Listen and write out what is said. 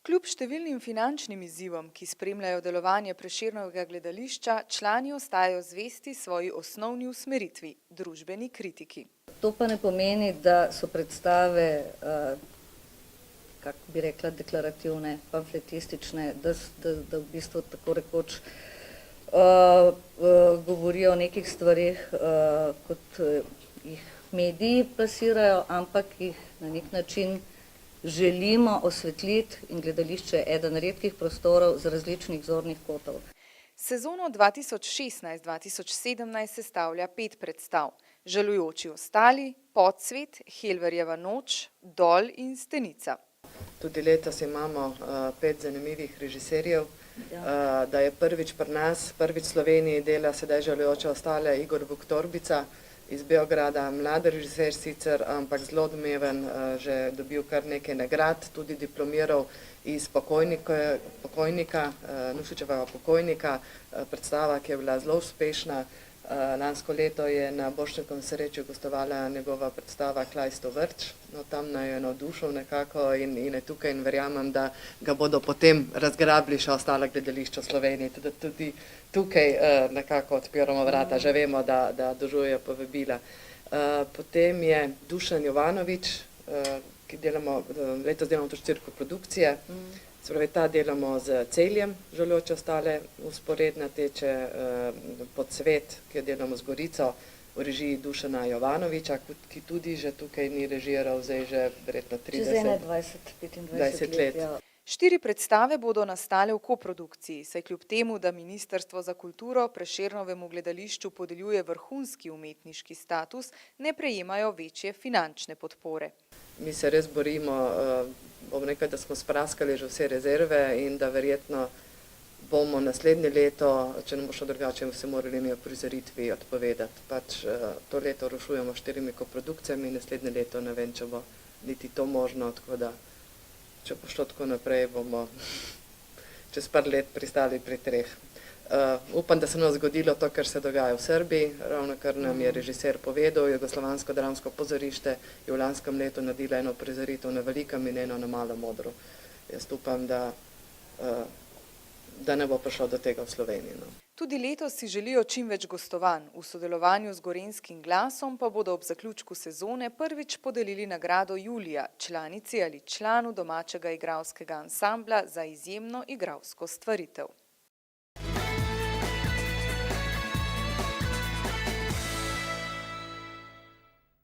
Kljub številnim finančnim izzivom, ki spremljajo delovanje Prešernovega gledališča, člani ostajajo zvesti svoji osnovni usmeritvi – družbeni kritiki. To pa ne pomeni, da so predstave, kako bi rekla, deklarativne, pamfletistične, da v bistvu tako rekoč govorijo o nekih stvarih, kot jih mediji plasirajo, ampak jih na nek način želimo osvetliti in gledališče je eden redkih prostorov z različnih zornih kotov. Sezono 2016-2017 sestavlja 5 predstav: Žalujoči ostali, Podsvet, Helverjeva noč, Dol in Stenica. Tudi letos imamo 5 zanimivih režiserjev, da je prvič pri nas, prvič v Sloveniji dela sedaj Žalujoče ostale Igor Vuktorbica iz Beograda, mlad režiser sicer, ampak zelo odmeven, že dobil kar nekaj nagrad, tudi diplomiral iz pokojnika, Nušičevega pokojnika, predstava, ki je bila zelo uspešna. Lansko leto je na Borštnikovem srečju gostovala njegova predstava Klajsto vrč, no tam naj je navdušil nekako in je tukaj in verjamem, da ga bodo potem razgrabili še ostala gledališča v Sloveniji, tudi tukaj nekako odpiramo vrata, že vemo, da dožujejo povabila. Potem je Dušan Jovanovič, ki letos delamo tudi 4 koprodukcije. Se pravi, ta delamo z Celjem, Žalujoče ostale, vzporedna teče Podsvet, ki jo delamo z Gorico, v režiji Dušana Jovanoviča, ki tudi že tukaj ni režiral, zdaj že verjetno 30-25 let. 4 predstave bodo nastale v koprodukciji, saj kljub temu, da Ministrstvo za kulturo Prešernovemu gledališču podeljuje vrhunski umetniški status, ne prejemajo večje finančne podpore. Mi se res borimo, bom rekel, da smo spraskali že vse rezerve in da verjetno bomo naslednje leto, če ne bo šlo drugače, se morali mi o prizoritvi odpovedati. Pač to leto rušujemo 4 koprodukcijami, naslednje leto ne vem, če bo niti to možno, tako da če bo šlo tako naprej, bomo čez par let pristali pri 3. Upam, da se nam zgodilo to, kar se dogaja v Srbiji, ravno kar nam je režiser povedal, Jugoslovansko dramsko pozorište je v lanskem letu naredila eno prizoritev na velikem in eno na malem odru. Jaz upam, da ne bo prišlo do tega v Sloveniji. No. Tudi letos si želijo čim več gostovanj, v sodelovanju z Gorenjskim glasom pa bodo ob zaključku sezone prvič podelili nagrado Julija, članici ali članu domačega igralskega ansambla za izjemno igralsko stvaritev.